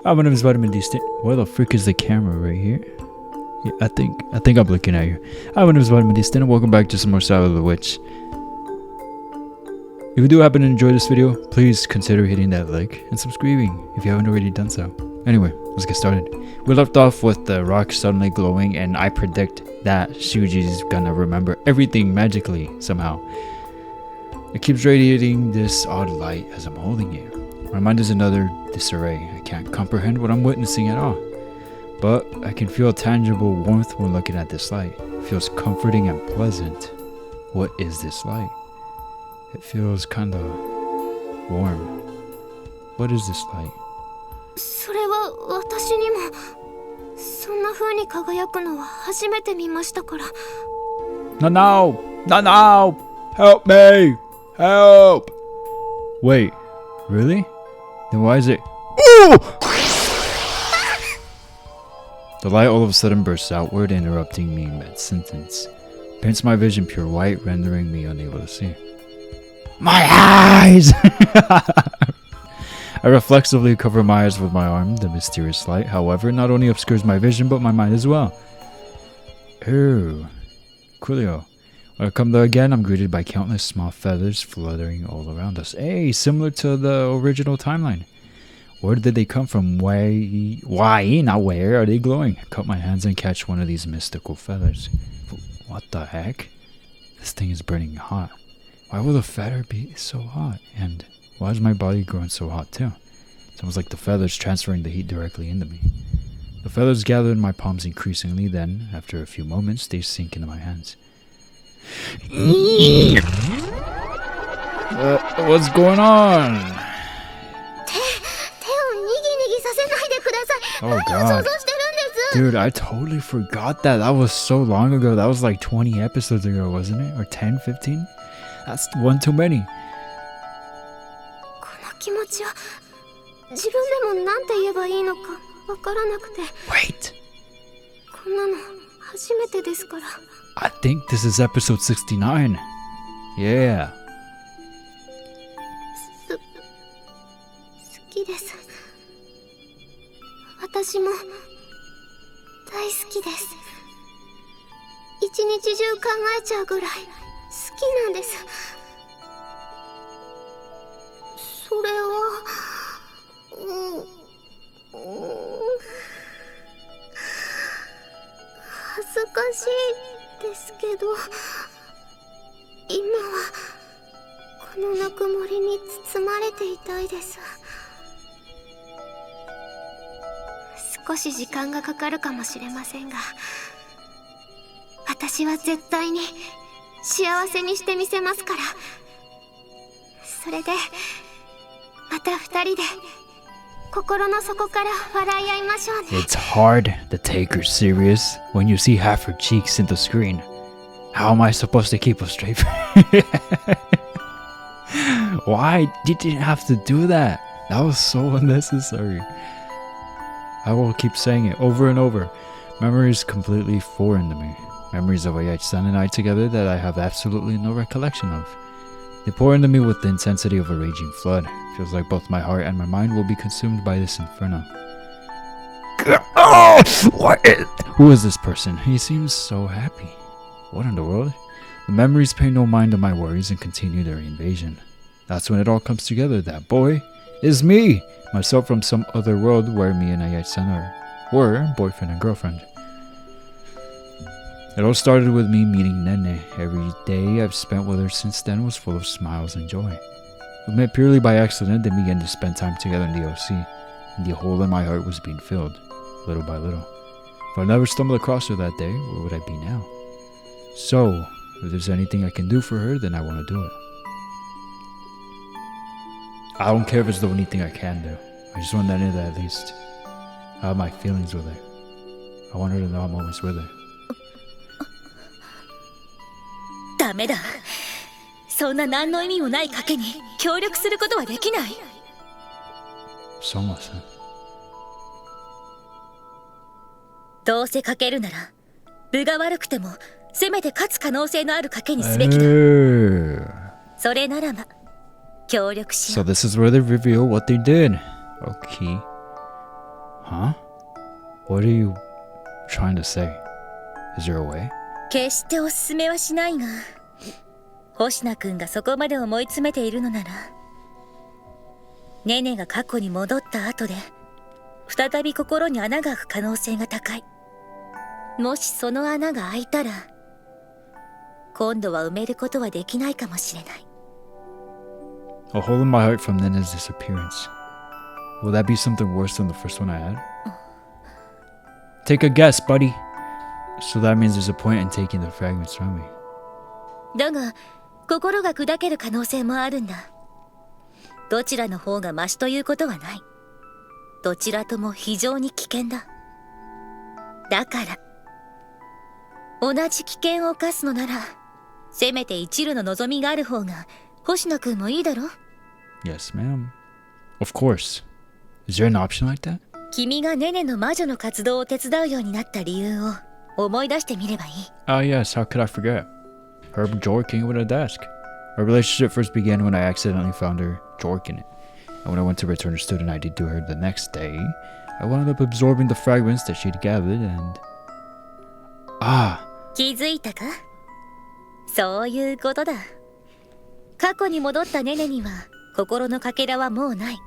Hi, my name is Vitamin D State. Where the frick is the camera right here? Yeah, I think I'm looking at you. Hi, my name is Vitamin D State and welcome back to some more Sabbath of the Witch. If you do happen to enjoy this video, please consider hitting that like and subscribing if you haven't already done so. Anyway, let's get started. We left off with the rock suddenly glowing, and I predict that Shuji's gonna remember everything magically somehow. It keeps radiating this odd light as I'm holding it. My mind is in another disarray. I can't comprehend what I'm witnessing at all. But I can feel a tangible warmth when looking at this light. It feels comforting and pleasant. What is this light? It feels kinda warm. What is this light? それは私にもそんな風に輝くのは初めて見ましたから。 No, no! No, no! Help me! Help! Wait, really? Then why is it? Ooh! The light all of a sudden bursts outward, interrupting me in mid-sentence. Paints my vision pure white, rendering me unable to see. My eyes! I reflexively cover my eyes with my arm. The mysterious light, however, not only obscures my vision, but my mind as well. Ew. Coolio. When I come there again, I'm greeted by countless small feathers fluttering all around us. Hey, similar to the original timeline. Where did they come from? Why, not where, are they glowing? I cut my hands and catch one of these mystical feathers. What the heck? This thing is burning hot. Why will the feather be so hot? And why is my body growing so hot too? It's almost like the feathers transferring the heat directly into me. The feathers gather in my palms increasingly, then, after a few moments, they sink into my hands. What's going on? Oh god. Dude, I totally forgot that. That was so long ago. That was like 20 episodes ago, wasn't it? Or 10, 15? That's one too many. この気持ちは自分でもなんて言えばいいのかわからなくて。Wait. こんなの初めてですから。I think this is episode 69. Yeah. 好きです。私も大好きです。一日中考えちゃうぐらい好きなんです。それは恥ずかしいですけど、今はこのぬくもりに包まれていたいです。少し時間がかかるかもしれませんが、私は絶対に幸せにしてみせますから。それでまた二人で心の底から笑い合いましょうね。 It's hard to take her serious when you see half her cheeks in the screen. How am I supposed to keep a straight face? Why? You didn't have to do that. That was so unnecessary. I will keep saying it over and over. Memories completely foreign to me. Memories of Ayach-san and I together that I have absolutely no recollection of. They pour into me with the intensity of a raging flood. It feels like both my heart and my mind will be consumed by this inferno. Oh, who is this person? He seems so happy. What in the world? The memories pay no mind to my worries and continue their invasion. That's when it all comes together. That boy is me! Myself from some other world where me and Ayach-san were boyfriend and girlfriend. It all started with me meeting Nene. Every day I've spent with her since then was full of smiles and joy. We met purely by accident and began to spend time together in the OC, and the hole in my heart was being filled, little by little. If I never stumbled across her that day, where would I be now? So, if there's anything I can do for her, then I want to do it. I don't care if it's the only thing I can do. I just want Nene to at least have my feelings with her. I want her to know I'm always with her. ダメだ。そんな何の意味もない賭けに協力することはできない。Soma-san. どうせ賭けるなら、分が悪くてもせめて勝つ可能性のある賭けにすべきだ。それならば。協力しよう。 So this is where they reveal what they did. Okay. Huh? What are you trying to say? Is there a way? 決しておすすめはしないが、星名くんがそこまで思い詰めているのなら、ネネが過去に戻った後で再び心に穴が開く可能性が高い。もしその穴が開いたら、今度は埋めることはできないかもしれない。A hole in my heart from Nene's disappearance. Will that be something worse than the first one I had? Take a guess, buddy. So that means there's a point in taking the fragments from me. だが、心が砕ける可能性もあるんだ。どちらの方がマシということはない。どちらとも非常に危険だ。だから、同じ危険を冒すのなら、せめて一縷の望みがある方が、星野くんもいいだろ？ Yes, ma'am. Of course. Is there an option like that? 君がネネの魔女の活動を手伝うようになった理由を思い出してみればいい。Oh yes, how could I forget? Her jorking with a desk. Our relationship first began when I accidentally found her jorking it. And when I went to return her student ID to her the next day, I wound up absorbing the fragments that she'd gathered and... Ah! 気づいたか？そういうことだ。過去に戻ったネネには心のかけらはもうない。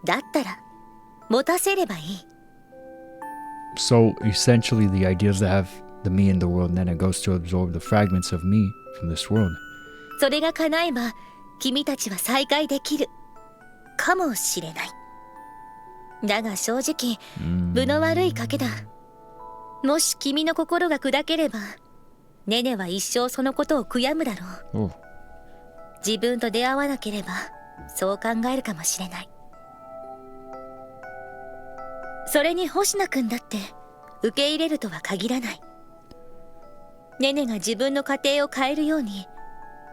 だったら持たせればいい。So essentially the idea is to have the me in the world Nene goes to absorb the fragments of me from this world. それが叶えば君たちは再会できるかもしれない。だが正直分の悪い賭けだ。もし君の心が砕ければネネは一生そのことを悔やむだろう。Oh. 自分と出会わなければそう考えるかもしれない。それに星名くんだって受け入れるとは限らない。ネネが自分の家庭を変えるように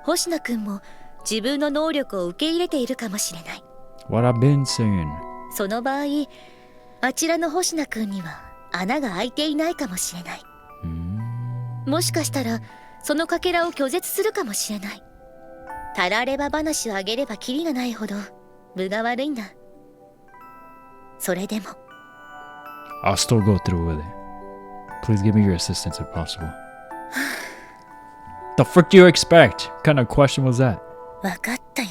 星名くんも自分の能力を受け入れているかもしれない。 What I've been saying. その場合、あちらの星名くんには穴が開いていないかもしれない。もしかしたらそのかけらを拒絶するかもしれない。たられば話をあげればキリがないほど分が悪いんだ。それでも I'll still go through with it. Please give me your assistance if possible. The frick do you expect? What kind of question was that? 分かったよ。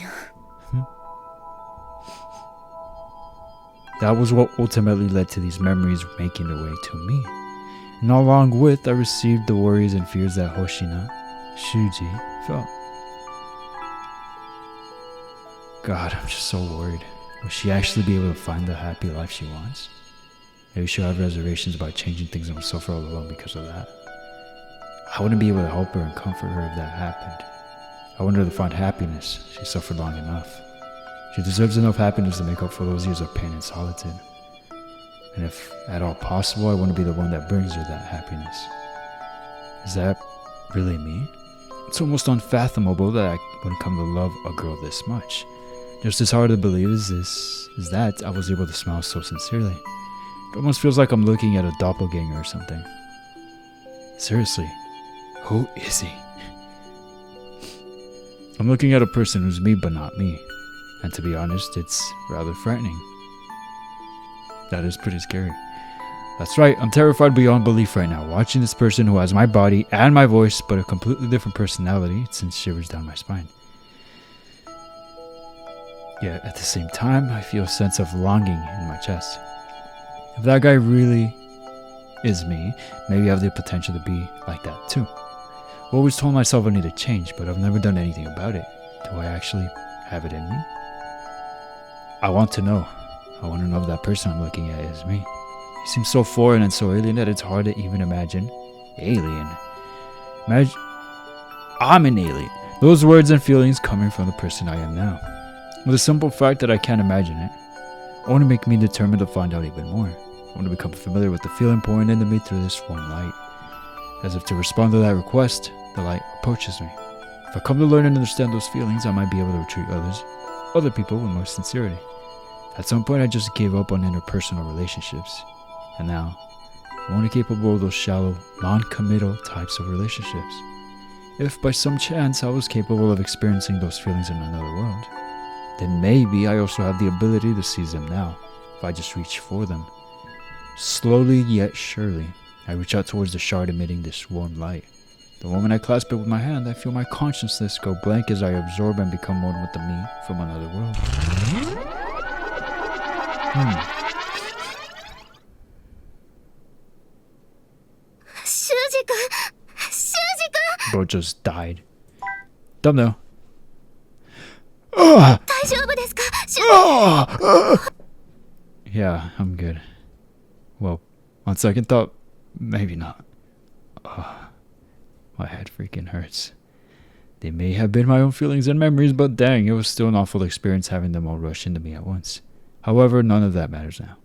That was what ultimately led to these memories making their way to me. And along with, I received the worries and fears that Hoshina, Shuji, felt. God, I'm just so worried. Will she actually be able to find the happy life she wants? Maybe she'll have reservations about changing things and will suffer all alone because of that. I wouldn't be able to help her and comfort her if that happened. I want her to find happiness. She suffered long enough. She deserves enough happiness to make up for those years of pain and solitude. And if at all possible, I want to be the one that brings her that happiness. Is that really me? It's almost unfathomable that I would come to love a girl this much. Just as hard to believe is that I was able to smile so sincerely. It almost feels like I'm looking at a doppelganger or something. Seriously, who is he? I'm looking at a person who's me but not me. And to be honest, it's rather frightening. That is pretty scary. That's right, I'm terrified beyond belief right now. Watching this person who has my body and my voice, but a completely different personality, it sends shivers down my spine. Yet at the same time, I feel a sense of longing in my chest. If that guy really is me, maybe I have the potential to be like that too. I've always told myself I need to change, but I've never done anything about it. Do I actually have it in me? I want to know. I want to know if that person I'm looking at is me. He seems so foreign and so alien that it's hard to even imagine. Alien. I'm an alien. Those words and feelings coming from the person I am now. With the simple fact that I can't imagine it, only make me determined to find out even more. I want to become familiar with the feeling pouring into me through this warm light. As if to respond to that request, the light approaches me. If I come to learn and understand those feelings, I might be able to treat other people with more sincerity. At some point, I just gave up on interpersonal relationships. And now, I'm only capable of those shallow, non-committal types of relationships. If by some chance I was capable of experiencing those feelings in another world, then maybe I also have the ability to seize them now, if I just reach for them. Slowly yet surely, I reach out towards the shard emitting this warm light. The moment I clasp it with my hand, I feel my consciousness go blank as I absorb and become one with the me from another world. Bro just died. Thumbnail. Yeah, I'm good. Well, on second thought, maybe not. My head freaking hurts. They may have been my own feelings and memories, but dang, it was still an awful experience having them all rush into me at once. However, none of that matters now.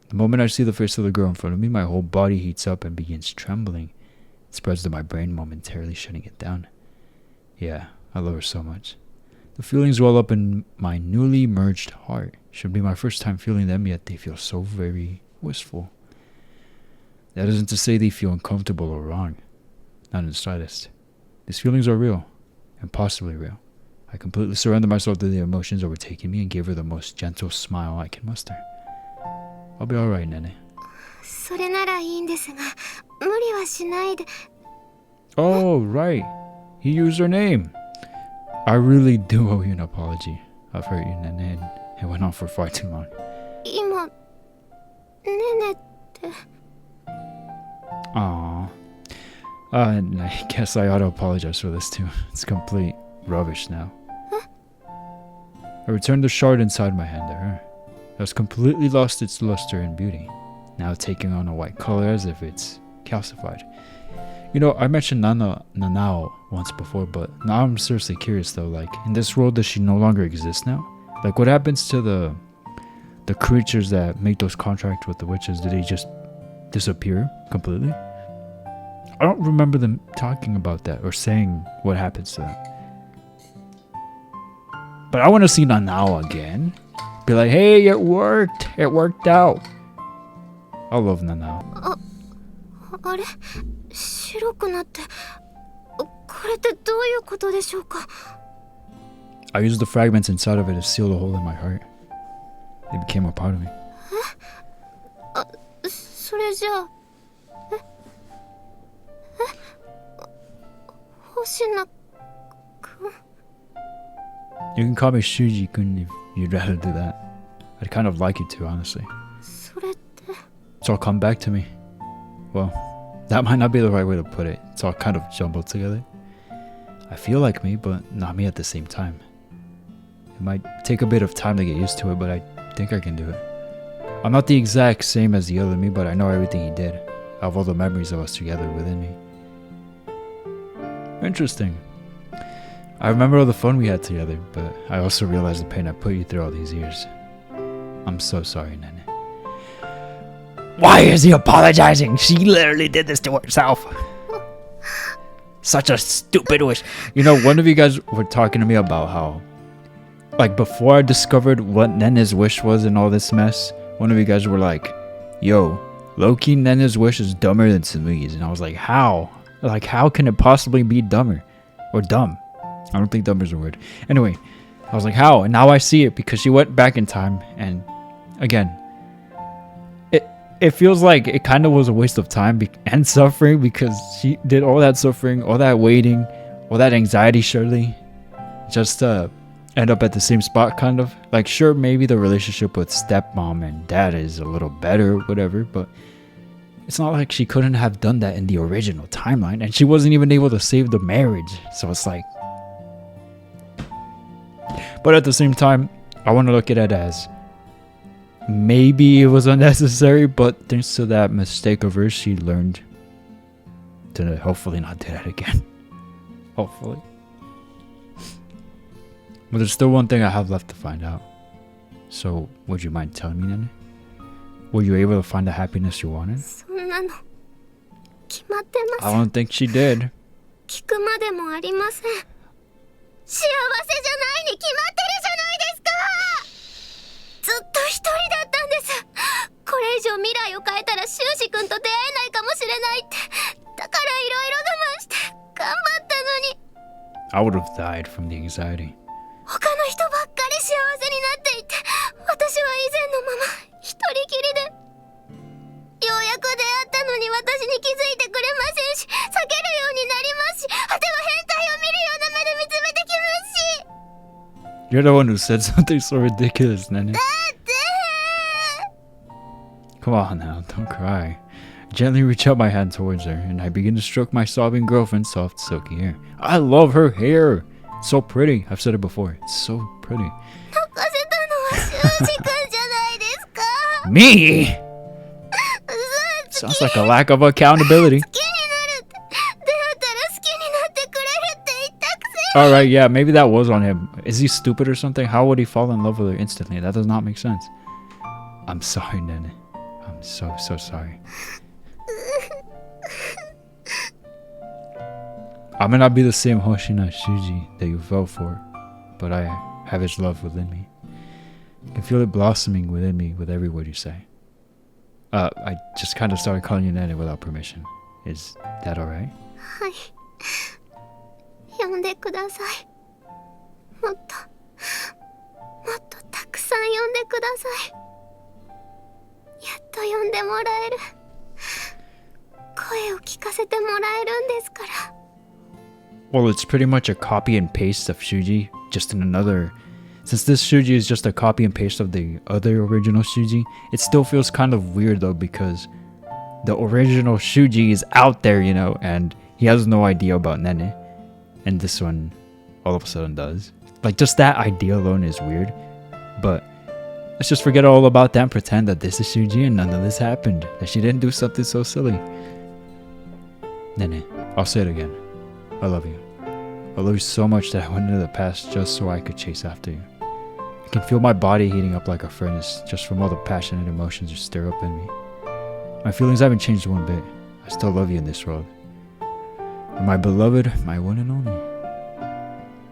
The moment I see the face of the girl in front of me, my whole body heats up and begins trembling. It spreads to my brain, momentarily shutting it down. Yeah, I love her so much. The feelings well up in my newly merged heart. Should be my first time feeling them, yet they feel so very wistful. That isn't to say they feel uncomfortable or wrong. Not in the slightest. These feelings are real, and possibly real. I completely surrendered myself to the emotions overtaking me and gave her the most gentle smile I can muster. I'll be alright, Nene. Oh, right. He used her name. I really do owe you an apology. I've hurt you, Nene, and it went on for far too long. Aww. And I guess I ought to apologize for this too. It's complete rubbish now. I returned the shard inside my hand to her. It has completely lost its luster and beauty, now taking on a white color as if it's calcified. You know, I mentioned Nanao once before, but now I'm seriously curious though, like, in this world, does she no longer exist now? Like, what happens to the creatures that make those contracts with the witches? Do they just disappear completely? I don't remember them talking about that or saying what happens to them. But I want to see Nanao again. Be like, hey, it worked. It worked out. I love Nanao. I used the fragments inside of it to seal the hole in my heart. They became a part of me. You can call me Shuji-kun if you'd rather do that. I'd kind of like you to, honestly. It's all come back to me. Well, that might not be the right way to put it. It's all kind of jumbled together. I feel like me, but not me at the same time. It might take a bit of time to get used to it, but I think I can do it. I'm not the exact same as the other me, but I know everything he did. I have all the memories of us together within me. Interesting. I remember all the fun we had together, but I also realized the pain I put you through all these years. I'm so sorry, Nene. Why is he apologizing? She literally did this to herself. Such a stupid wish. You know, one of you guys were talking to me about how, like, before I discovered what Nene's wish was and all this mess, one of you guys were like, yo, low-key Nene's wish is dumber than Tsunugi's. And I was like, how? Like, how can it possibly be dumber? Or dumb? I don't think dumb is a word. Anyway, I was like, how? And now I see it because she went back in time. And again, it feels like it kind of was a waste of time and suffering because she did all that suffering, all that waiting, all that anxiety, surely, just to end up at the same spot, kind of. Like, sure, maybe the relationship with stepmom and dad is a little better, whatever, but it's not like she couldn't have done that in the original timeline, and she wasn't even able to save the marriage. So it's like, but at the same time, I want to look at it as maybe it was unnecessary, but thanks to that mistake of hers, she learned to hopefully not do that again. Hopefully. But there's still one thing I have left to find out. So, would you mind telling me, Nene? Were you able to find the happiness you wanted? I don't think she did. 幸せじゃないに決まってるじゃないですか。ずっと一人だったんです。これ以上未来を変えたら修士君と出会えないかもしれないって。だからいろいろ我慢して頑張ったのに。I would have died from the anxiety. 他の人ばっかり幸せになっていて、私は以前の You're the one who said something so ridiculous, Nene. Come on now, don't cry. I gently reach out my hand towards her, and I begin to stroke my sobbing girlfriend's soft, silky hair. I love her hair! It's so pretty. I've said it before. It's so pretty. 泣かせたのは修二君じゃないですか。 Me? 好 Sounds like a lack of accountability. きになるって出会ったら好きになってくれるって言ったくせに。 Alright, yeah, maybe that was on him. Is he stupid or something? How would he fall in love with her instantly? That does not make sense. I'm sorry, Nene. I'm so sorry. I may not be the same Hoshina Shuji that you fell for, but I have his love within me. I can feel it blossoming within me with every word you say. I just kind of started calling you Nene without permission. Is that alright? はい。呼んでください。もっとたくさん呼んでください。やっと呼んでもらえる。声を聞かせてもらえるんですから。 Well, it's pretty much a copy and paste of Shuji, just in another... Since this Shuji is just a copy and paste of the other original Shuji, it still feels kind of weird though, because the original Shuji is out there, you know, and he has no idea about Nene. And this one all of a sudden does. Like, just that idea alone is weird. But let's just forget all about that and pretend that this is Shuji and none of this happened. That she didn't do something so silly. Nene, I'll say it again. I love you. I love you so much that I went into the past just so I could chase after you. I can feel my body heating up like a furnace just from all the passionate emotions you stir up in me. My feelings haven't changed one bit. I still love you in this world. You're my beloved, my one and only.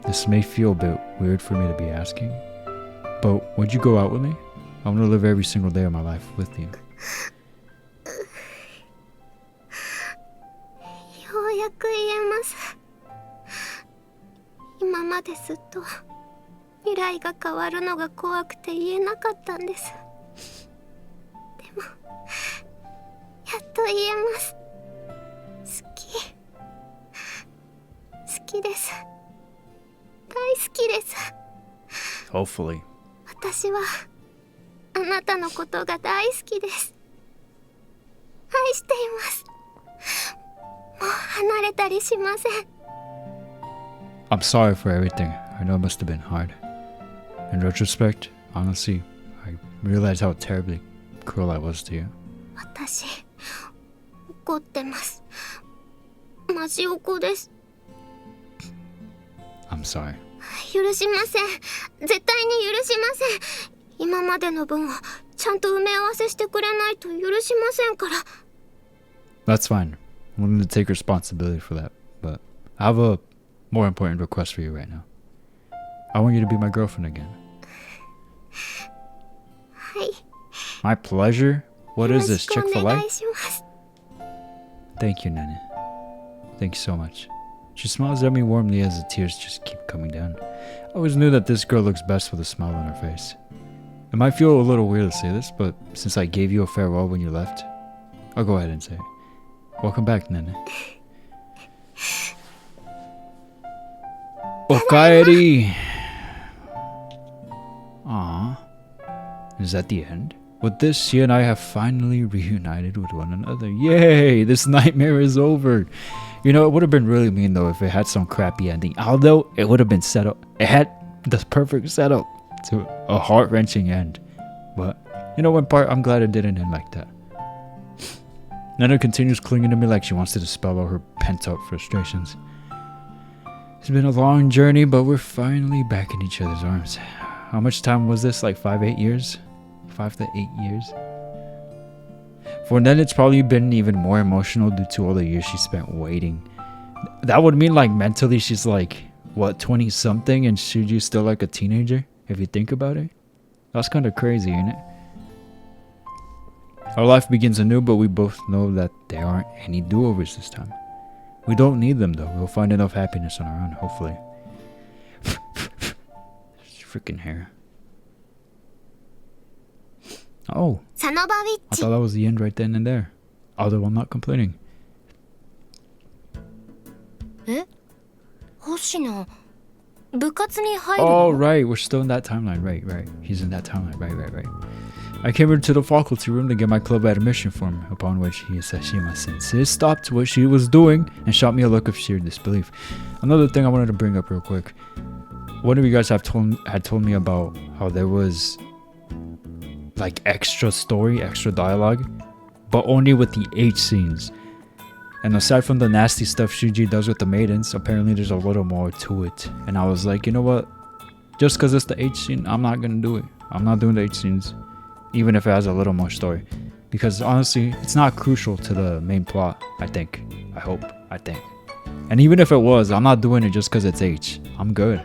This may feel a bit weird for me to be asking, but would you go out with me? I want to live every single day of my life with you. ようやく言えます。今までずっと未来が変わるのが怖くて言えなかったんです。でもやっと言えます。好きです。大好きです。 Hopefully. 私はあなたのことが大好きです。愛しています。もう離れたりしません。 I'm sorry for everything. I know it must have been hard. In retrospect, honestly, I realized how terribly cruel I was to you. 私怒ってます。マジ怒です。 I'm sorry. 許しません。絶対に許しません。今までの分をちゃんと埋め合わせしてくれないと許しませんから。 That's fine. I'm willing to take responsibility for that, but I have a more important request for you right now. I want you to be my girlfriend again. はい。 My pleasure? What is this, よろしくお Chick-fil-A? 願いします。 Thank you, Nene. Thank you so much. She smiles at me warmly as the tears just keep coming down. I always knew that this girl looks best with a smile on her face. It might feel a little weird to say this, but since I gave you a farewell when you left, I'll go ahead and say it. Welcome back, Nene. Okaeri! Aww. Is that the end? With this, she and I have finally reunited with one another. Yay! This nightmare is over. You know, it would have been really mean though if it had some crappy ending. Although it would have been set up. It had the perfect setup to a heart-wrenching end. But, you know, in part, I'm glad it didn't end like that. Nene continues clinging to me like she wants to dispel all her pent-up frustrations. It's been a long journey, but we're finally back in each other's arms. How much time was this? Like 5-8 years? 5 to 8 years? For Nene, it's probably been even more emotional due to all the years she spent waiting. That would mean like mentally she's like, what, 20 something and Shuji's still like a teenager? If you think about it. That's kind of crazy, isn't it? Our life begins anew, but we both know that there aren't any do-overs this time. We don't need them though. We'll find enough happiness on our own, hopefully. Freaking hair. Oh, サノバウィッ I チ。 thought that was the end right then and there. Although I'm not complaining. え？星野、部活に入る Oh, の？ right. We're still in that timeline. Right. He's in that timeline. Right. I came into the faculty room to get my club admission form, upon which Hisashima-sensei stopped what she was doing and shot me a look of sheer disbelief. Another thing I wanted to bring up real quick. One of you guys had told me about how there was like extra story, extra dialogue, but only with the H scenes. And aside from the nasty stuff Shuji does with the maidens, apparently there's a little more to it. And I was like, you know what? Just because it's the H scene, I'm not going to do it. I'm not doing the H scenes, even if it has a little more story. Because honestly, it's not crucial to the main plot, I think. I hope. And even if it was, I'm not doing it just because it's H. I'm good.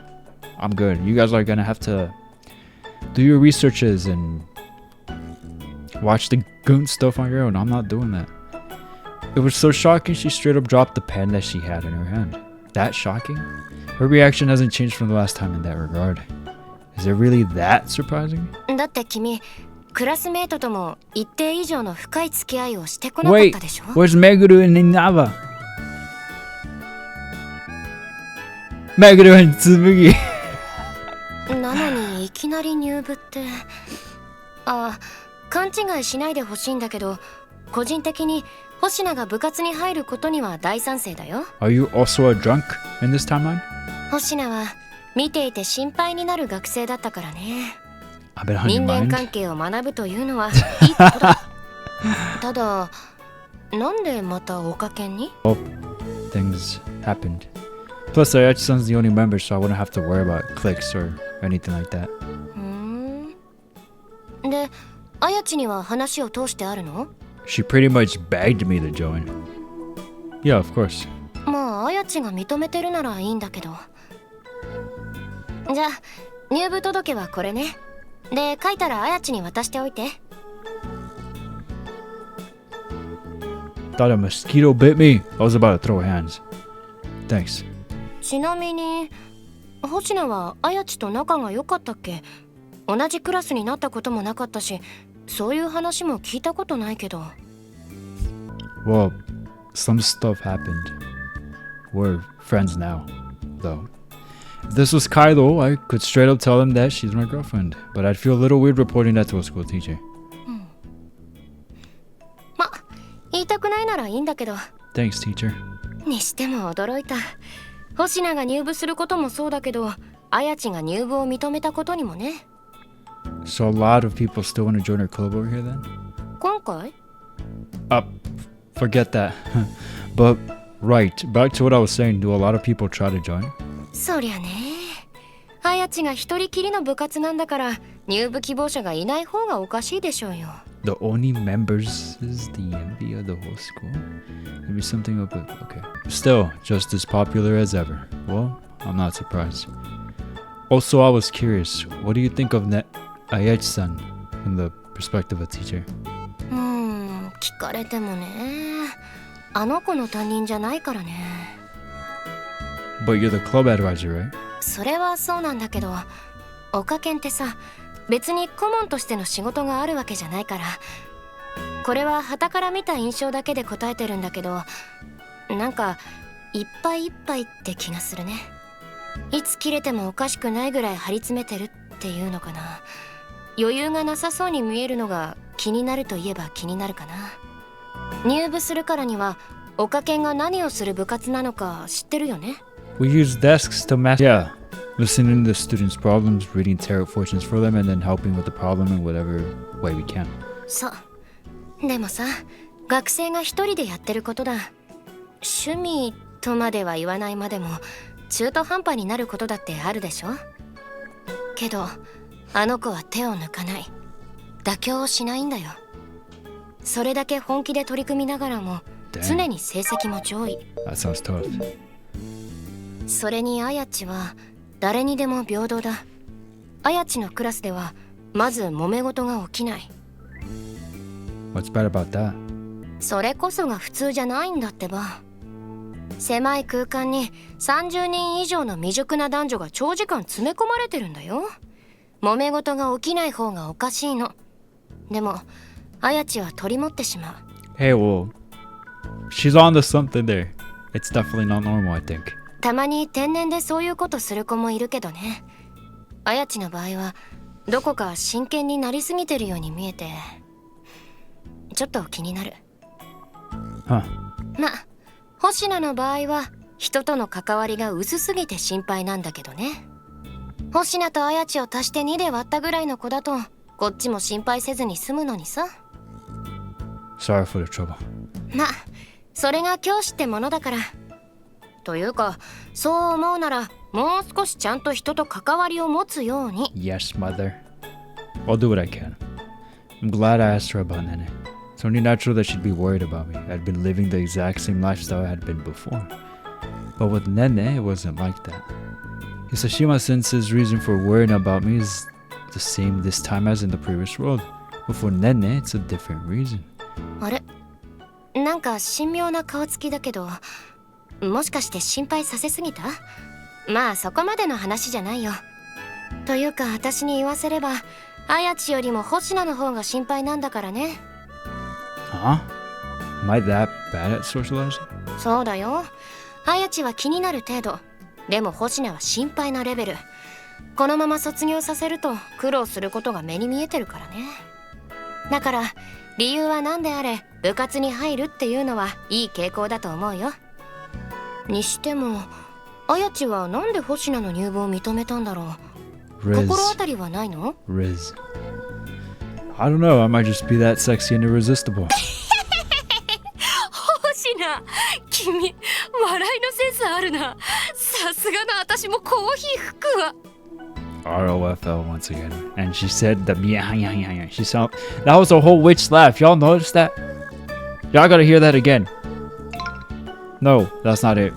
You guys are going to have to do your researches and watch the goon stuff on your own. I'm not doing that. It was so shocking she straight up dropped the pen that she had in her hand. That shocking? Her reaction hasn't changed from the last time in that regard. Is it really that surprising? だって君、クラスメートとも一定以上の深い付き合いをしてこなかったでしょ？ Wait, where's Meguru and Inaba? Meguru and Tsumugi. なのにいきなり入部って。勘違いしないでほしいんだけど、個人的に星名が部活に入ることには大賛成だよ。Are you also a drunk in this timeline? 星名は見ていて心配になる学生だったからね。 I bet on your 人間 mind. 関係を学ぶというのはいいことだ。ただ、なんでまたおかけに？ Oh, things happened. Plus, Ayachi-san's the only member, so I wouldn't have to worry about cliques or anything like that. で、あやちには話を通してあるの？ She pretty much begged me to join. Yeah, of course. まあ、あやちが認めてるならいいんだけど。じゃあ、入部届はこれね。で、書いたらあやちに渡しておいて。Thought a mosquito bit me. I was about to throw hands. Thanks. ちなみに、星名はあやちと仲が良かったっけ？同じクラスになったこともなかったし、そういう話も聞いたことないけど。Well, some stuff happened. We're friends now, though. If this was Kaido, I could straight up tell him that she's my girlfriend, but I'd feel a little weird reporting that to a school teacher. ま、言いたくないならいいんだけど。 Thanks, teacher. にしても驚いた。星名が入部することもそうだけど、あやちが入部を認めたことにもね。 So a lot of people still want to join our club over here then? 今回？ Forget that. But, right, back to what I was saying, do a lot of people try to join? そりゃね。あやちが一人きりの部活なんだから、入部希望者がいない方がおかしいでしょうよ。 The only members is the envy of the whole school? Maybe something up with... Okay. Still, just as popular as ever. Well, I'm not surprised. Also, I was curious. What do you think of Ayachi-san from the perspective of a teacher? 聞かれてもね。あの子の担任じゃないからね。But you're the club advisor, right? それはそうなんだけど、おかけんってさ、別に顧問としての仕事があるわけじゃないから、これは傍から見た印象だけで答えてるんだけど、なんかいっぱいいっぱいって気がするね。いつ切れてもおかしくないぐらい張り詰めてるっていうのかな。余裕がなさそうに見えるのが気になるといえば気になるかな。入部するからにはおかけんが何をする部活なのか知ってるよね。 We use desks to match... Yeah. Listening to the students' problems, reading tarot fortunes for them, and then helping with the problem in whatever way we can. そう。でもさ、学生が一人でやってることだ。趣味とまでは言わないまでも中途半端になることだってあるでしょ。けどあの子は手を抜かない。妥協をしないんだよ。それだけ本気で取り組みながらも常に成績も上位。 That sounds tough. それにあやちは誰にでも平等だ。あやちのクラスではまず揉め事が起きない。 What's bad about that? それこそが普通じゃないんだってば。狭い空間に30人以上の未熟な男女が長時間詰め込まれてるんだよ。揉め事が起きない方がおかしいの。でもあやちは取り持ってしまう。 Hey, well, she's on to something there. It's definitely not normal, I think. たまに天然でそういうことする子もいるけどね。あやちの場合はどこか真剣になりすぎてるように見えてちょっと気になる。Huh. ま、星名の場合は人との関わりが薄すぎて心配なんだけどね。星名とあやちを足して2で割ったぐらいの子だとこっちも心配せずに済むのにさ。 Sorry for the trouble. ま、それが教師ってものだから。というかそう思うならもう少しちゃんと人と関わりを持つように。 Yes, mother. I'll do what I can. I'm glad I asked her about Nene. It's only natural that she'd be worried about me. I'd been living the exact same lifestyle I had been before. But with Nene, it wasn't like that. Hisashima-sensei's reason for worrying about me is the same this time as in the previous world. But for Nene, it's a different reason. あれ、なんか神妙な顔つきだけど、もしかして心配させすぎた？まあそこまでの話じゃないよ。というか私に言わせればあやちよりも星名の方が心配なんだからね。Huh? Am I that bad at socializing? そうだよ。あやちは気になる程度。でも星名は心配なレベル。このまま卒業させると苦労することが目に見えてるからね。だから理由は何であれ部活に入るっていうのはいい傾向だと思うよ。にしてもあやちはなんで星名の入部を認めたんだろう。心当たりはないの？ Riz. I don't know, I might just be that sexy and irresistible. 星名、君笑いのセンスあるな。さすがの私もコーヒー吹くわ。ROFL once again. And she said the yeah. She sound that was a whole witch laugh. Y'all noticed that? Y'all gotta hear that again. No, that's not it.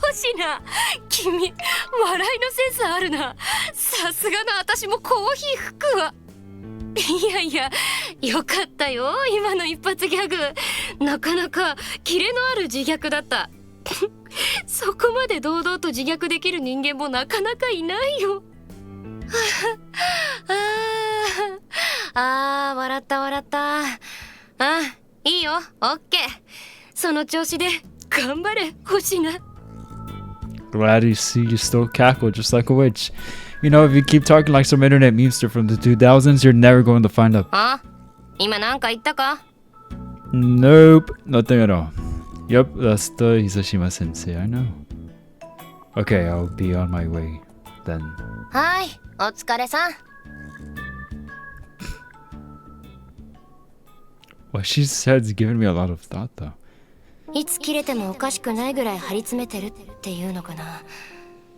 星名、君笑いのセンスあるな。さすがの私もコーヒー吹くわ。いやいや、よかったよ今の一発ギャグ。なかなかキレのある自虐だった。そこまで堂々と自虐できる人間もなかなかいないよ。笑った笑った。いいよ、オッケー。その調子で頑張れ星名。 Glad you see you still cackle just like a witch. You know, if you keep talking like some internet memester from the 2000s, you're never going to find out. 今なんか言ったか？ Nope, nothing at all. Yep, that's the Hisashima sensei, I know. Okay, I'll be on my way then. はい、お疲れさん。 What she said's giving me a lot of thought though. いつ切れてもおかしくないぐらい張り詰めてるっていうのかな。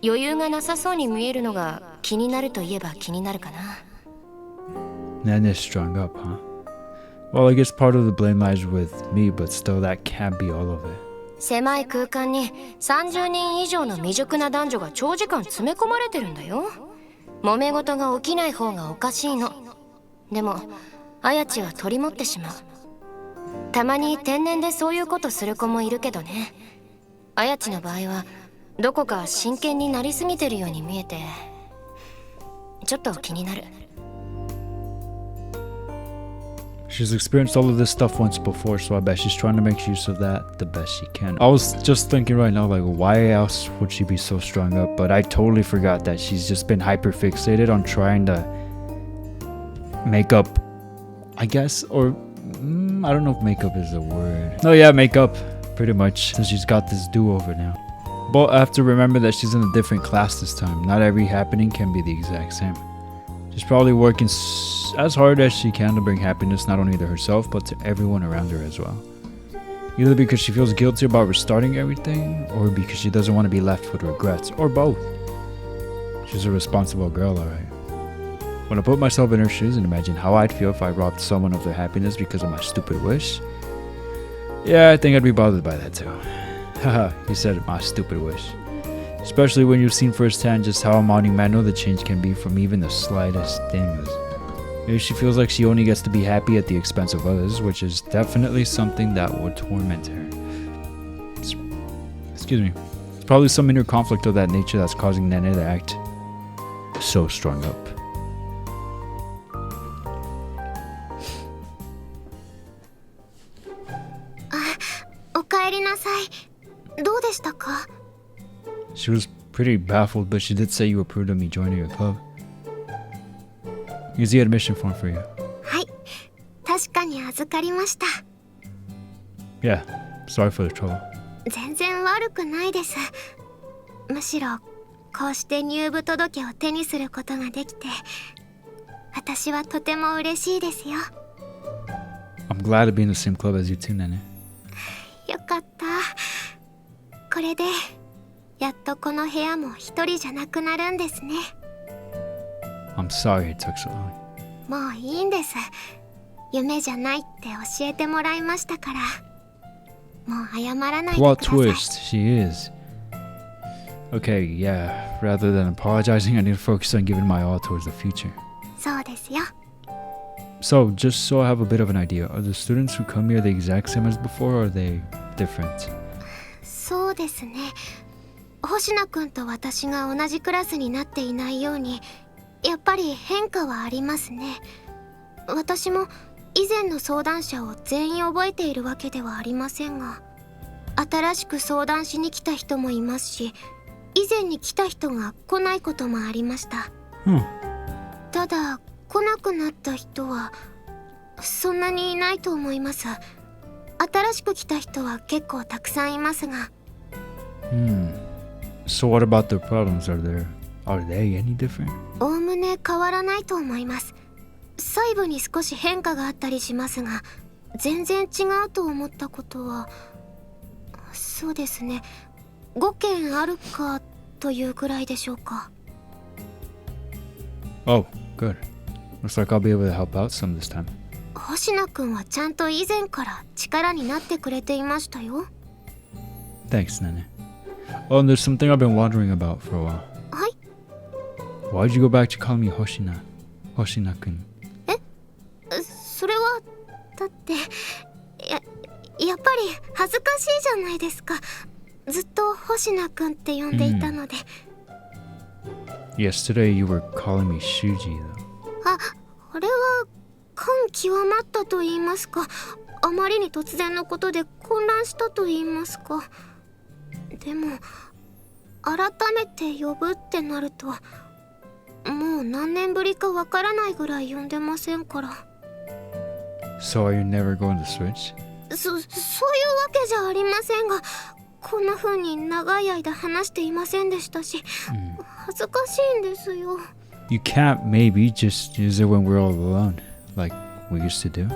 余裕がなさそうに見えるのが気になるといえば気になるかな。 Nene strung up, huh? Well, I guess part of the blame lies with me, but still that can't be all of it. 狭い空間に30人以上の未熟な男女が長時間詰め込まれてるんだよ。揉め事が起きない方がおかしいの。でもあやちは取り持ってしまう。たまに天然でそういうことする子もいるけどね。あやちの場合はどこか真剣になりすぎてるように見えてちょっと気になる。 She's experienced all of this stuff once before, so I bet she's trying to make use of that the best she can. I was just thinking right now, like, why else would she be so strung up? But I totally forgot that she's just been hyper fixated on trying to make up, I guess, or I don't know if makeup is a word. No, yeah, makeup, pretty much, since she's got this do-over now. But I have to remember that she's in a different class this time. Not every happening can be the exact same. She's probably working as hard as she can to bring happiness not only to herself, but to everyone around her as well. Either because she feels guilty about restarting everything, or because she doesn't want to be left with regrets, or both. She's a responsible girl, alright. When I put myself in her shoes and imagine how I'd feel if I robbed someone of their happiness because of my stupid wish, yeah, I think I'd be bothered by that too. Haha, he said my stupid wish. Especially when you've seen firsthand just how monumental the change can be from even the slightest things. Maybe she feels like she only gets to be happy at the expense of others, which is definitely something that would torment her. Excuse me. It's probably some inner conflict of that nature that's causing Nene to act so strung up. おか帰りなさい。どうでしたか？ She was pretty baffled, but she did say you approved of me joining your club. Here's the admission form for you. はい、確かに預かりました。 Yeah, sorry for the trouble. 全然悪くないです。むしろこうして入部届を手にすることができて、私はとても嬉しいですよ。 I'm glad to be in the same club as you too, Nene. よかった。これでやっとこの部屋も一人じゃなくなるんですね。 I'm sorry it took so long. もういいんです。夢じゃないって教えてもらいましたから。もう謝らないでくだ Plot さい。 twist, she is. Okay, yeah, rather than apologizing, I need to focus on giving my all towards the future. そうですよ。 So, just so I have a bit of an idea, are the students who come here the exact same as before, or are they different? そうですね。星名くんと私が同じクラスになっていないように、やっぱり変化はありますね。私も以前の相談者を全員覚えているわけではありませんが、新しく相談しに来た人もいますし、以前に来た人が来ないこともありました。ただ来なくなった人はそんなにいないと思います。新しく来た人は結構たくさんいますが。So what about their problems? Are they any different? おおむね変わらないと思います。細部に少し変化があったりしますが、全然違うと思ったことは、そうですね、5件あるかというくらいでしょうか。 Oh, good. Looks like I'll be able to help out some this time. 星名くんはちゃんと以前から力になってくれていましたよ。 Thanks, Nene. Oh, and there's something I've been wondering about for a while. はい。 Why'd you go back to calling me Hoshina-kun? それはだってやっぱり恥ずかしいじゃないですか。ずっと星名くんって呼んでいたので。Yesterday you were calling me Shuji, though. あれは感極まったと言いますか、あまりに突然のことで混乱したと言いますか。でも改めて呼ぶってなると、もう何年ぶりかわからないぐらい呼んでませんから。 So are you never going to switch? そういうわけじゃありませんが、こんな風に長い間話していませんでしたし、恥ずかしいんですよ。 You can't maybe just use it when we're all alone, like we used to do?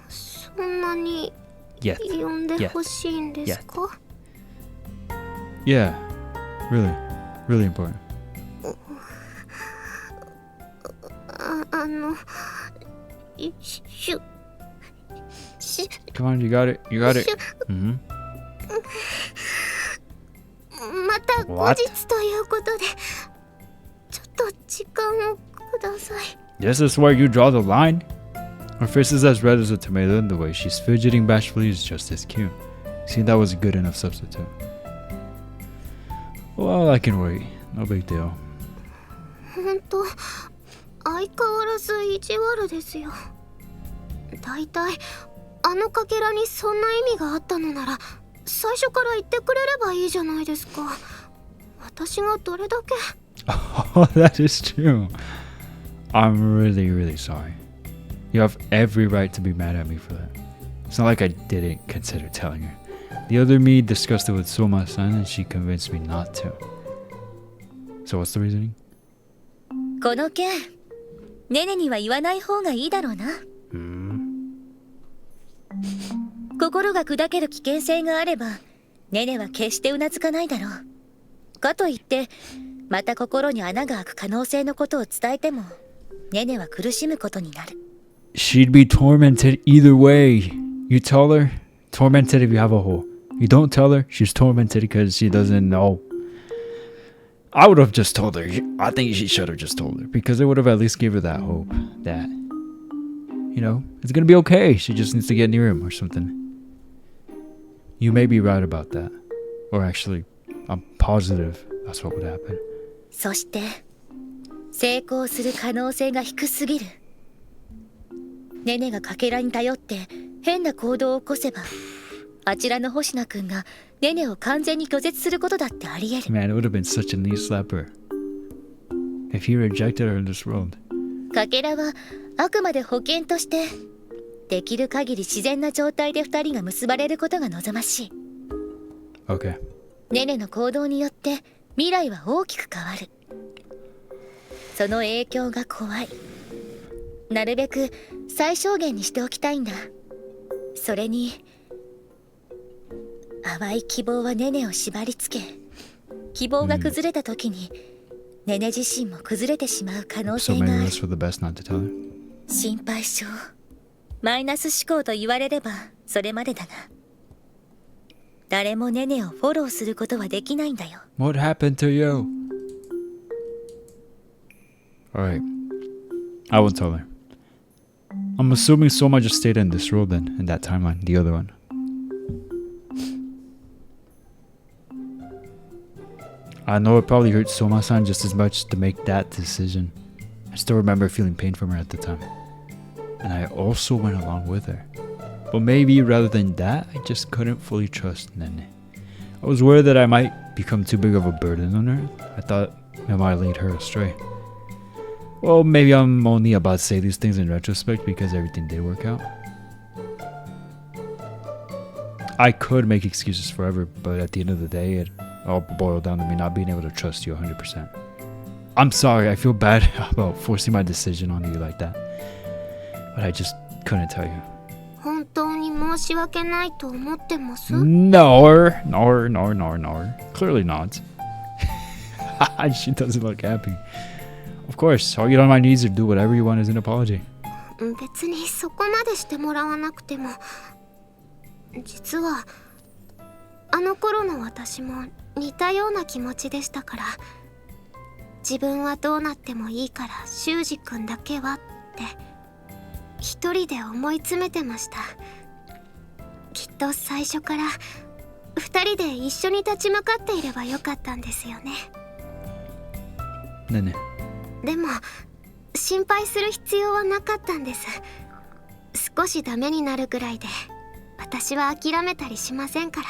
そんなに Yet. 呼んでほしいんですか？ Yeah, really important. Come on, you got it. Mm-hmm. また後日ということで、ちょっと時間をください。 This is where you draw the line? Her face is as red as a tomato, and the way she's fidgeting bashfully is just as cute. See, that was a good enough substitute. Well, I can wait. No big deal. 本当、相変わらず意地悪ですよ。だいたいあのかけらにそんな意味があったのなら、最初から言ってくれればいいじゃないですか。私がどれだけ。 Oh, that is true. I'm really sorry. You have every right to be mad at me for that. It's not like I didn't consider telling her. The other me discussed it with Soma-san and she convinced me not to. So what's the reasoning? この件、ネネには言わない方がいいだろうな。心が砕ける危険性があれば、ネネは決してうなずかないだろう。かといって、また心に穴が開く可能性のことを伝えても、ネネは苦しむことになる。She'd be tormented either way. You tell her, tormented if you have a hole. You don't tell her, she's tormented because she doesn't know. I would have just told her. I think she should have just told her because it would have at least gave her that hope that, you know, it's gonna be okay. She just needs to get near him or something. You may be right about that. Or actually, I'm positive that's what would happen. そして、成功する可能性が低すぎる。ネネがかけらに頼って変な行動を起こせば、あちらの星名くんがネネを完全に拒絶することだってあり得る。 Man, it would have been such a knee slapper if he rejected her in this world. かけらはあくまで保険としてできる限り自然な状態で2人が結ばれることが望ましい。 Okay. ネネの行動によって未来は大きく変わる。その影響が怖い。なるべく最小限にしておきたいんだ。それに淡い希望はネネを縛り付け、希望が崩れた時に、ネネ自身も崩れてしまう可能 So 性が maybe ある。 it's for the best not to tell her. 心配性、マイナス思考と言われればそれまでだが、誰もネネをフォローすることはできないんだよ。 What happened to you? Alright. I won't tell her. I'm assuming Soma just stayed in this world then, in that timeline, the other one. I know it probably hurt Soma-san just as much to make that decision. I still remember feeling pain from her at the time. And I also went along with her. But maybe rather than that, I just couldn't fully trust Nene. I was worried that I might become too big of a burden on her. I thought I might lead her astray. Well, maybe I'm only about to say these things in retrospect because everything did work out. I could make excuses forever, but at the end of the day, it all boiled down to me not being able to trust you 100%. I'm sorry, I feel bad about forcing my decision on you like that. But I just couldn't tell you. 本当に申し訳ないと思ってます？ No. Clearly not. She doesn't look happy. Of course, all you on my knees or do whatever you want as an apology. 別にそこまでしてもらわなくても、実はあの頃の私も似たような気持ちでしたから、自分はどうなってもいいから修二君だけはって一人で思い詰めてました。きっと最初から二人で一緒に立ち向かっていればよかったんですよね。Nene. でも心配する必要はなかったんです。少しダメになるぐらいで私は諦めたりしませんか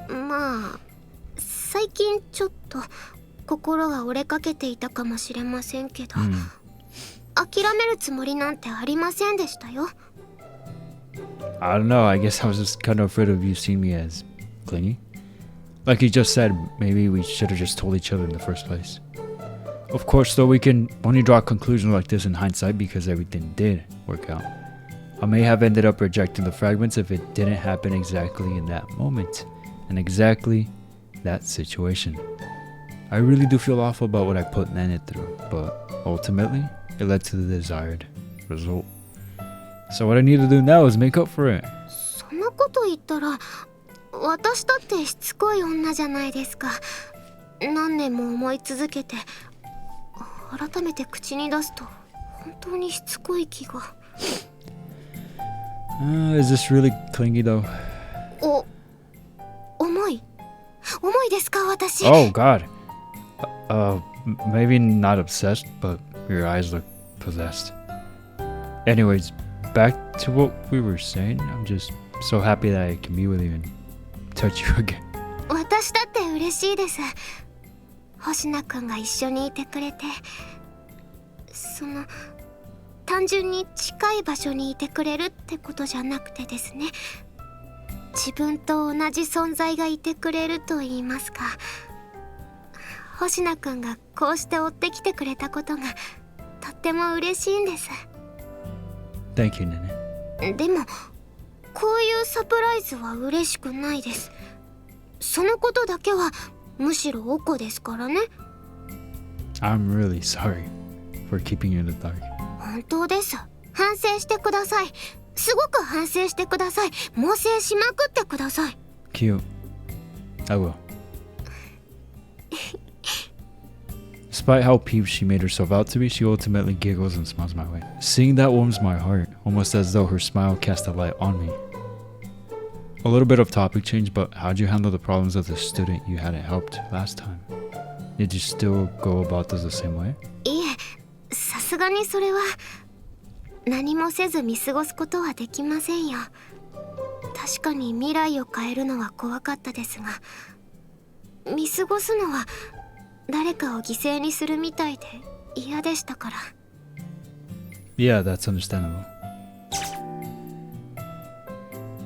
ら。まあ最近ちょっと心が折れかけていたかもしれませんけど、諦めるつもりなんてありませんでしたよ。I don't know, I guess I was just kind of afraid of you seeing me as clingy. Like you just said, maybe we should have just told each other in the first place. Of course, though, we can only draw a conclusion like this in hindsight because everything did work out. I may have ended up rejecting the fragments if it didn't happen exactly in that moment, and exactly that situation. I really do feel awful about what I put Nene through, but ultimately, it led to the desired result. So what I need to do now is make up for it. そんなこと言ったら私だってしつこい女じゃないですか。何年も思い続けて改めて口に出すと本当にしつこい気が。Is this really clingy though? 重いですか私。 Oh god. Maybe not obsessed, but your eyes look possessed. Anyways, back to what we were saying. I'm just so happy that I can be with you and touch you again. 私だって嬉しいです。星名くんが一緒にいてくれて、単純に近い場所にいてくれるってことじゃなくてですね、自分と同じ存在がいてくれると言いますか、星名くんがこうして追ってきてくれたことがとっても嬉しいんです。 Thank you, Nene. でもこういうサプライズは嬉しくないです。そのことだけはむしろおこですからね。 I'm really sorry for keeping you in the dark. 本当です。反省してください。すごく反省してください。猛省しまくってください。 Cute. I will. Despite how peeved she made herself out to be, she ultimately giggles and smiles my way. Seeing that warms my heart, almost as though her smile cast a light on me. A little bit of topic change, but how'd you handle the problems of the student you hadn't helped last time? Did you still go about this the same way? いえ、さすがにそれは何もせず見過ごすことはできませんよ。確かに未来を変えるのは怖かったですが、見過ごすのは誰かを犠牲にするみたいで嫌でしたから。 Yeah, that's understandable.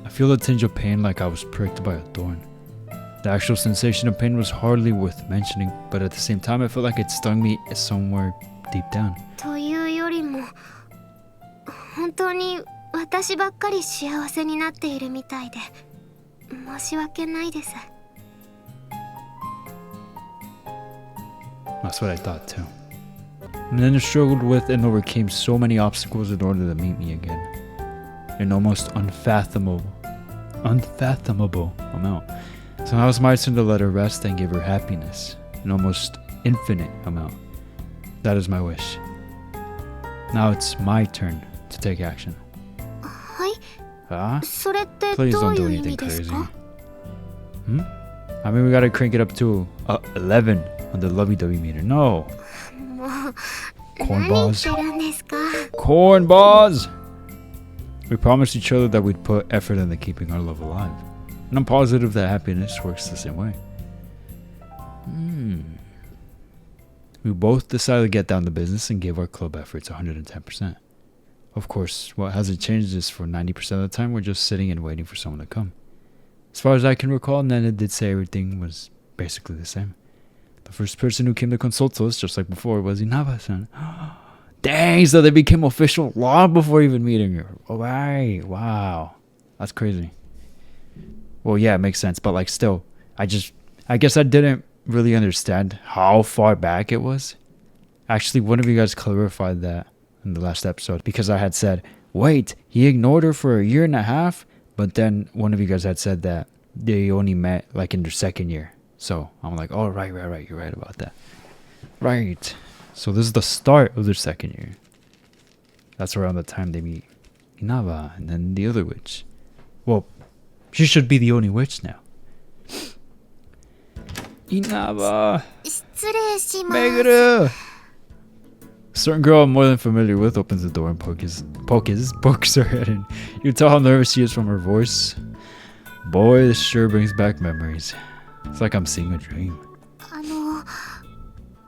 I feel a tinge of pain like I was pricked by a thorn. The actual sensation of pain was hardly worth mentioning, but at the same time I felt like it stung me somewhere deep down. というよりも、本当に私ばっかり幸せになっているみたいで申し訳ないです。 That's what I thought too. Nene struggled with and overcame so many obstacles in order to meet me again. An almost unfathomable amount. So now it's my turn to let her rest and give her happiness. An almost infinite amount. That is my wish. Now it's my turn to take action. はい。 Ah? それってど Please う don't い do う意味 anything です crazy. か？ I mean, we gotta crank it up to 11 on the lovey-dovey meter. No. もう Corn 何言っ balls. てるんですか？ Corn balls! We promised each other that we'd put effort into keeping our love alive. And I'm positive that happiness works the same way. We both decided to get down to business and give our club efforts 110%. Of course, what hasn't changed is for 90% of the time we're just sitting and waiting for someone to come. As far as I can recall, Nene did say everything was basically the same. The first person who came to consult us, just like before, was Inaba-san. Dang, so they became official long before even meeting her. Oh, right. Wow. That's crazy. Well, yeah, it makes sense, but like still, I guess I didn't really understand how far back it was. Actually, one of you guys clarified that in the last episode, because I had said, wait, he ignored her for a year and a half, but then one of you guys had said that they only met like in their second year. So I'm like, oh, right, you're right about that. Right. So this is the start of their second year. That's around the time they meet Inaba and then the other witch. Well, she should be the only witch now. Inaba! 失礼します。 Meguru! A certain girl I'm more than familiar with opens the door and pokes her head in. You can tell how nervous she is from her voice. Boy, this sure brings back memories. It's like I'm seeing a dream.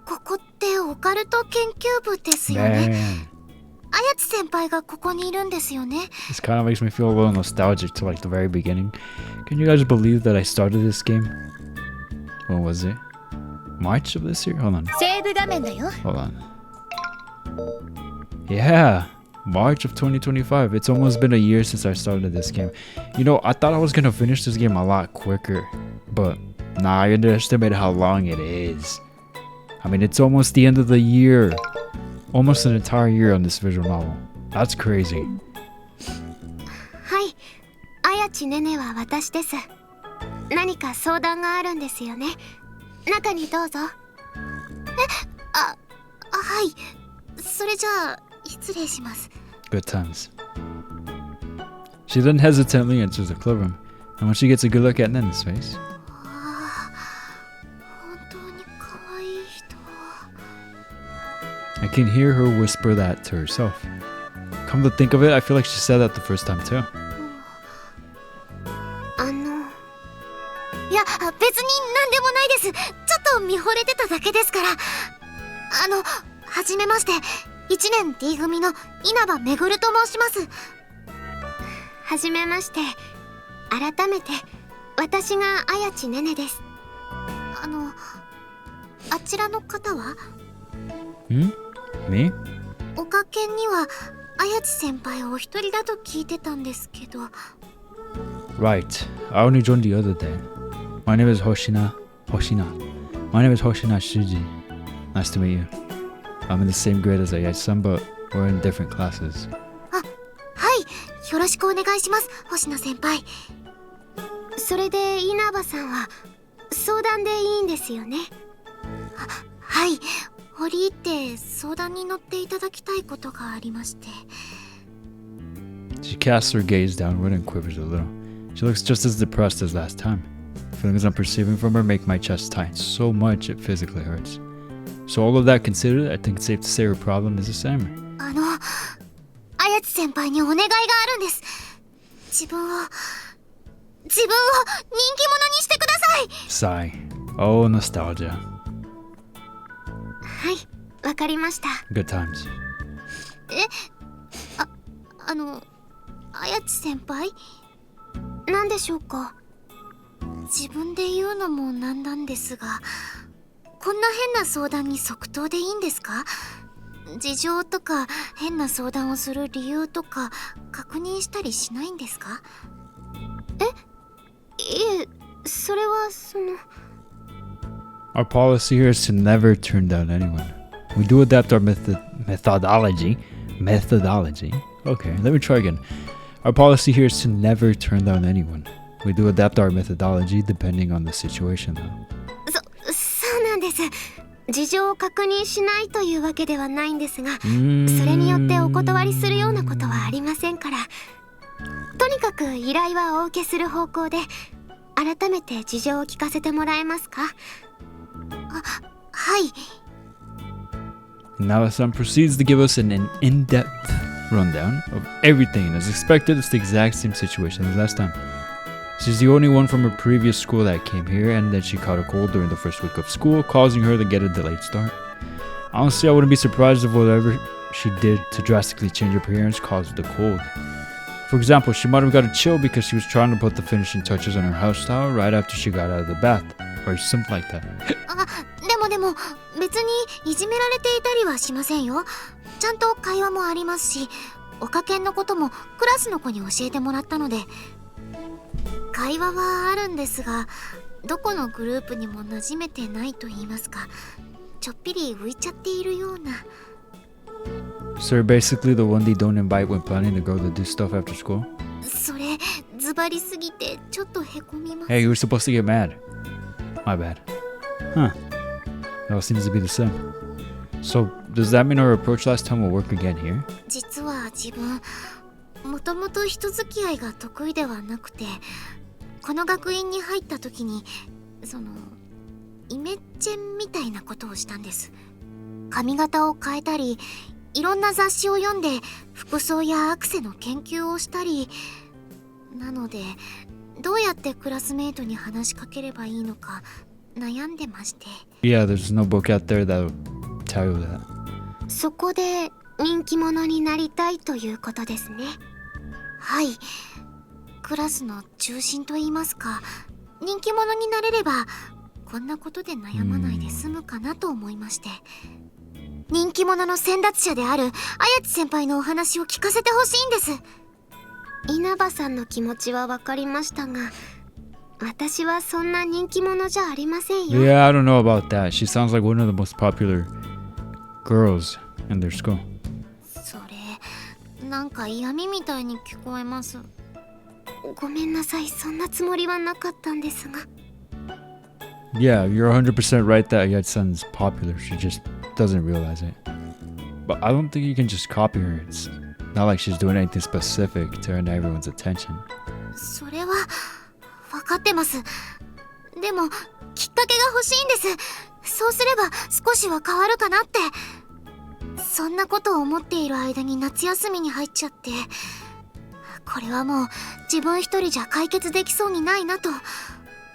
ここってオカルト研究部ですよね。 Man, あやつ先輩がここにいるんですよね。 this kind of makes me feel a little nostalgic to like the very beginning. Can you guys believe that I started this game? When was it? March of this year? Hold on. セーブ画面だよ。 Hold on. Yeah, March of 2025. It's almost been a year since I started this game. You know, I thought I was gonna finish this game a lot quicker, but nah, I underestimated how long it is. I mean, it's almost the end of the year. Almost an entire year on this visual novel. That's crazy. はい、あやちねねは私です。何か相談があるんですよね。中にどうぞ。はい。それじゃあ失礼します。 Good times. She then hesitantly enters the clubroom, and when she gets a good look at Nene's face, 本当に可愛い人。 I can hear her whisper that to herself. Come to think of it, I feel like she said that the first time too. いや、別に何でもないです。ちょっと見惚れてただけですから。はじめまして。1年 D 組の稲葉めぐると申します。はじめまして。改めて、私があやちねねです。あちらの方は？ Me? 岡県には、あやち先輩お一人だと聞いてたんですけど。 Right. I only joined the other day. My name is Hoshina. My name is Hoshina Shuji. Nice to meet you. I'm in the same grade as Ayashi-san, but we're in different classes. はい。よろしくお願いします、星野先輩。それで稲葉さんは相談でいいんですよね。はい。折り入って相談に乗っていただきたいことがありまして。 She casts her gaze downward and quivers a little. She looks just as depressed as last time. Feelings I'm perceiving from her make my chest tighten so much it physically hurts. So all of that considered, I think it's safe to say her problem is the same. あやつ先輩にお願いがあるんです。自分を自分を人気者にしてください。 Sigh. Oh, nostalgia. はい、わかりました。 Good times. 綾地先輩、何でしょうか。自分で言うのもなんなんですが、こんな変な相談に即答でいいんですか？事情とか変な相談をする理由とか確認したりしないんですか？いえ、それはOur policy here is to never turn down anyone. We do adapt our methodology. Okay, let me try again. Our policy here is to never turn down anyone. We do adapt our methodology depending on the situation, though. そうなんです。事情を確認しないというわけではないんですが、それによってお断りするようなことはありませんから。とにかく依頼はお受けする方向で、改めて事情を聞かせてもらえますか？はい。Nava-san proceeds to give us an in-depth rundown of everything. As expected, it's the exact same situation as last time. She's the only one from her previous school that came here, and then she caught a cold during the first week of school, causing her to get a delayed start. Honestly, I wouldn't be surprised if whatever she did to drastically change her appearance caused the cold. For example, she might have got a chill because she was trying to put the finishing touches on her hairstyle right after she got out of the bath, or something like that. でも別にいじめられていたりはしませんよ。ちゃんと会話もありますし、おかけんのこともクラスの子に教えてもらったので、会話はあるんですが、どこのグループにも馴染めてないと言いますか、ちょっぴり浮いちゃっているような。So you're basically the one they don't invite when planning to go to do stuff after school? それズバリすぎてちょっとへこみます。 Hey, you were supposed to get mad. My bad. Huh. It all seems to be the same. So, does that mean our approach last time will work again here? 実は自分、もともと人付き合いが得意ではなくて、この学院に入った時にイメチェンみたいなことをしたんです。髪型を変えたり、いろんな雑誌を読んで服装やアクセの研究をしたり。なのでどうやってクラスメイトに話しかければいいのか悩んでまして。 Yeah, there's no book out there that'll tell you that. そこで人気者になりたいということですね。はい、クラスの中心と言いますか、人気者になれればこんなことで悩まないで済むかなと思いまして、人気者の先達者である綾地先輩のお話を聞かせてほしいんです。稲葉さんの気持ちは分かりましたが、私はそんな人気者じゃありませんよ。 Yeah, I don't know about that. She sounds like one of the most popular girls in their school. それなんか嫌味みたいに聞こえます。ごめんなさい、そんなつもりはなかったんですが。 Yeah, you're 100% right that Yatsun's popular. She just doesn't realize it. But I don't think you can just copy her. It's not like she's doing anything specific to earn everyone's attention. それは分かってます。でもきっかけが欲しいんです。そうすれば少しは変わるかなって。そんなことを思っている間に夏休みに入っちゃって、これはもう自分一人じゃ解決できそうにないなと、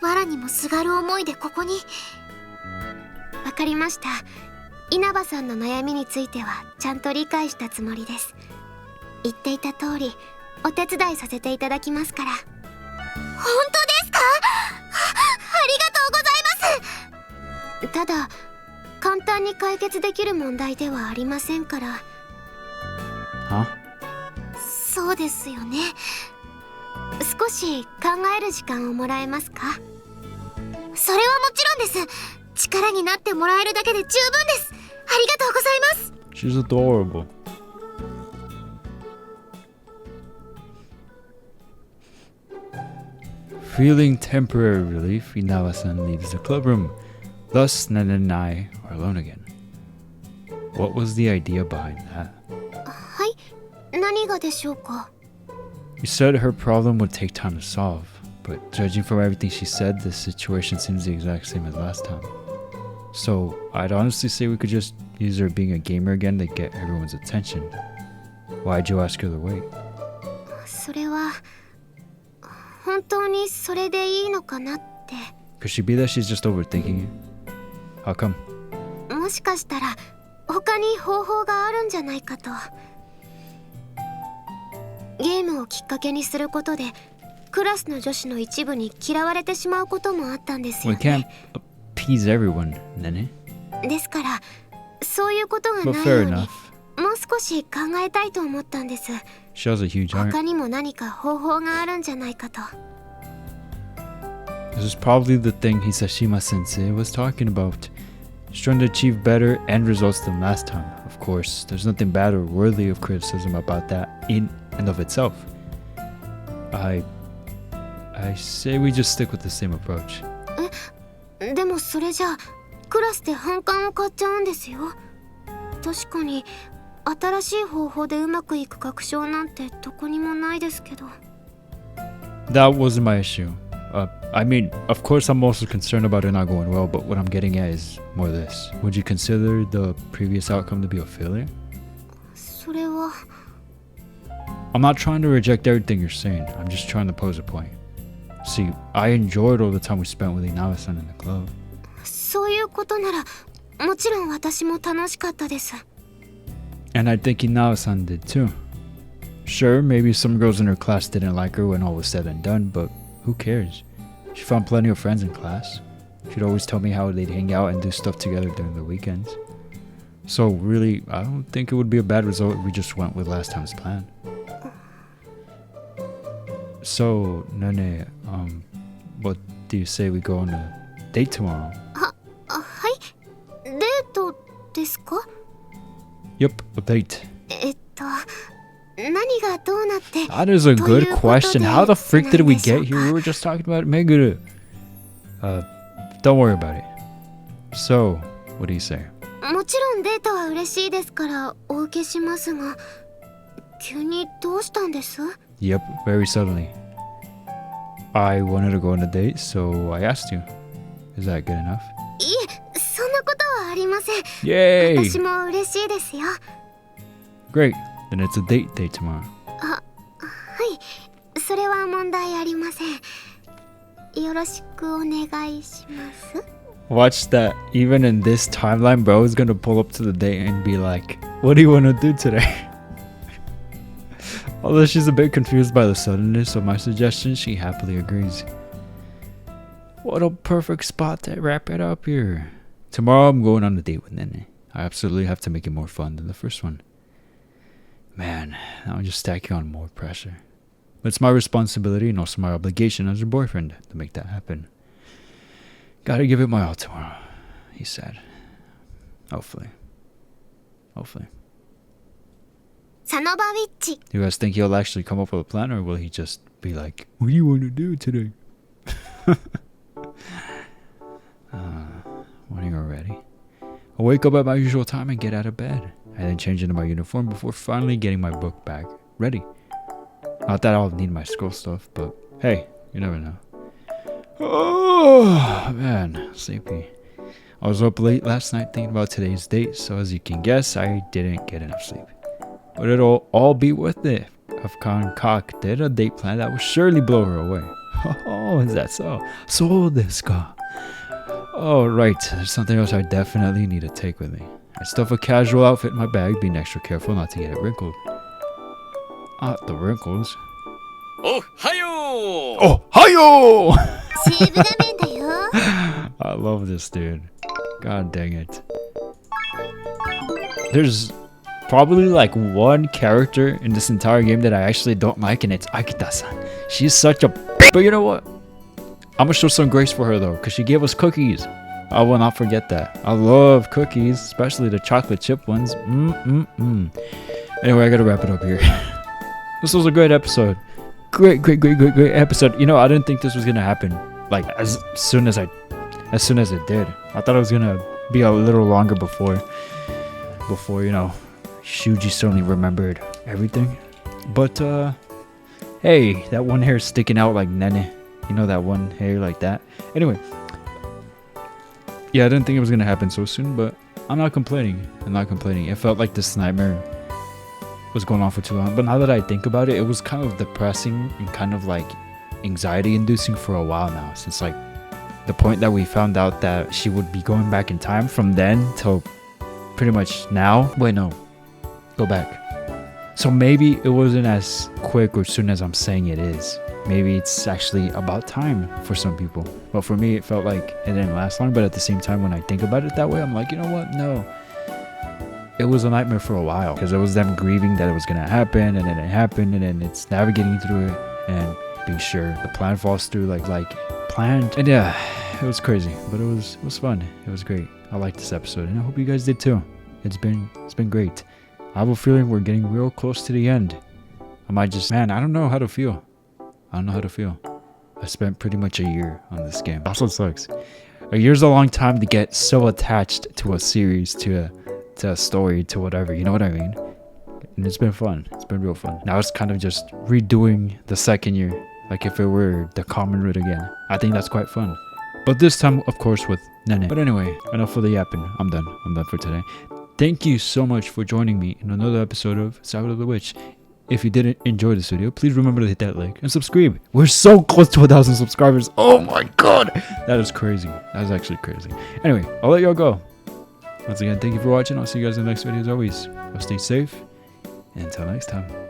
藁にもすがる思いでここに。わかりました。稲葉さんの悩みについてはちゃんと理解したつもりです。言っていた通りお手伝いさせていただきますから。本当ですか？ありがとうございます。ただ簡単に解決できる問題ではありませんから。Huh? そうですよね。少し考える時間をもらえますか？それはもちろんです。力になってもらえるだけで十分です。ありがとうございます。 She's adorable. Feeling temporary relief, Inawa-san leaves the clubroom. Thus, Nene and I are alone again. What was the idea behind that? はい、何がでしょうか？ You said her problem would take time to solve, but judging from everything she said, the situation seems the exact same as last time. So, I'd honestly say we could just use her being a gamer again to get everyone's attention. Why'd you ask her to wait? それは本当にそれでいいのかなって。 Could she be that she's just overthinking it? How come? もしかしたら他に方法があるんじゃないかと。ゲームをきっかけにすることでクラスの女子の一部に嫌われてしまうこともあったんですよ We can't ね。 appease everyone, Nene. ですからそういうことが But ない fair ように enough. もう少し考えたいと思ったんです。 She has a huge heart. 他にも何か方法があるんじゃないかと。 This is probably the thing Hisashima sensei was talking about. She's trying to achieve better end results than last time. Of course, there's nothing bad or worthy of criticism about that in and of itself. I say we just stick with the same approach. でもそれじゃあクラスで反感を買っちゃうんですよ。確かに新しい方法でうまくいく確証なんてどこにもないですけど。 That wasn't my issue. I mean, of course I'm also concerned about it not going well, but what I'm getting at is more this. Would you consider the previous outcome to be a failure? それは I'm not trying to reject everything you're saying. I'm just trying to pose a point. See, I enjoyed all the time we spent with Inawa-san in the club. そういうことならもちろん私も楽しかったです。 And I think Inawa-san did too. Sure, maybe some girls in her class didn't like her when all was said and done, but who cares? She found plenty of friends in class. She'd always tell me how they'd hang out and do stuff together during the weekends. So really, I don't think it would be a bad result if we just went with last time's plan. So, Nene, what do you say we go on a date tomorrow? はい、デートですか？ Yep, a date. 何がどうなって。 That is a good question. How the freak did we get here? We were just talking about Meguru. Don't worry about it. So, what do you say? もちろんデートは嬉しいですからお受けしますが、急にどうしたんです？ Yep, very suddenly. I wanted to go on a date, so I asked you. Is that good enough? いえ、そんなことはありません。 Yay! 私も嬉しいですよ。 Great. Then it's a date day tomorrow. はい、それは問題ありません。よろしくお願いします。 Watch that. Even in this timeline, bro is gonna pull up to the date and be like, what do you want to do today? Although she's a bit confused by the suddenness of my suggestion, she happily agrees. What a perfect spot to wrap it up here. Tomorrow I'm going on a date with Nene. I absolutely have to make it more fun than the first one. Man, now I'm just stacking on more pressure. But it's my responsibility and also my obligation as her boyfriend to make that happen. Gotta give it my all tomorrow, he said. Hopefully. Hopefully. サノバウィッチ。 Do you guys think he'll actually come up with a plan, or will he just be like, what do you want to do today? Morning already. I'll wake up at my usual time and get out of bed. I then change into my uniform before finally getting my book bag ready. Not that I'll need my school stuff, but hey, you never know. Oh, man, sleepy. I was up late last night thinking about today's date, so as you can guess, I didn't get enough sleep. But it'll all be worth it if concocted a date plan that will surely blow her away. Oh, is that so? So desu ka. Oh, right, there's something else I definitely need to take with me. I stuff a casual outfit in my bag, being extra careful not to get it wrinkled. The wrinkles. Oh, hiyo! Oh, hiyo! セーブ画面だよ。 I love this dude. God dang it. There's probably like one character in this entire game that I actually don't like, and it's Akita-san. She's such a but you know what? I'm gonna show some grace for her though, because she gave us cookies. I will not forget that. I love cookies, especially the chocolate chip ones. Anyway, I gotta wrap it up here. This was a great episode. Great episode. You know, I didn't think this was gonna happen like as soon as it did. I thought it was gonna be a little longer before you know, Shuji suddenly remembered everything. But hey, that one hair sticking out like Nene. You know, that one hair like that. Anyway, yeah, I didn't think it was gonna happen so soon, but I'm not complaining. It felt like this nightmare was going on for too long. But now that I think about it, it was kind of depressing and kind of like anxiety inducing for a while now, since like the point that we found out that she would be going back in time from then till pretty much now. Wait, no, go back. So maybe it wasn't as quick or soon as I'm saying it is. Maybe it's actually about time for some people. But for me, it felt like it didn't last long. But at the same time, when I think about it that way, I'm like, you know what? No. It was a nightmare for a while. Because it was them grieving that it was going to happen. And then it happened. And then it's navigating through it. And being sure the plan falls through like planned. And yeah, it was crazy. But it was fun. It was great. I liked this episode. And I hope you guys did too. It's been great. I have a feeling we're getting real close to the end. I might just... Man, I don't know how to feel. I spent pretty much a year on this game. Also sucks. A year's a long time to get so attached to a series, to a story, to whatever. You know what I mean? And it's been fun. It's been real fun. Now it's kind of just redoing the second year. Like if it were the common route again. I think that's quite fun. But this time, of course, with Nene. But anyway, enough for the yapping. I'm done. I'm done for today. Thank you so much for joining me in another episode of Sabbat of the Witch. If you didn't enjoy this video, please remember to hit that like and subscribe. We're so close to 1,000 subscribers. Oh my god. That is crazy. That is actually crazy. Anyway, I'll let y'all go. Once again, thank you for watching. I'll see you guys in the next video as always. I'll stay safe. And until next time.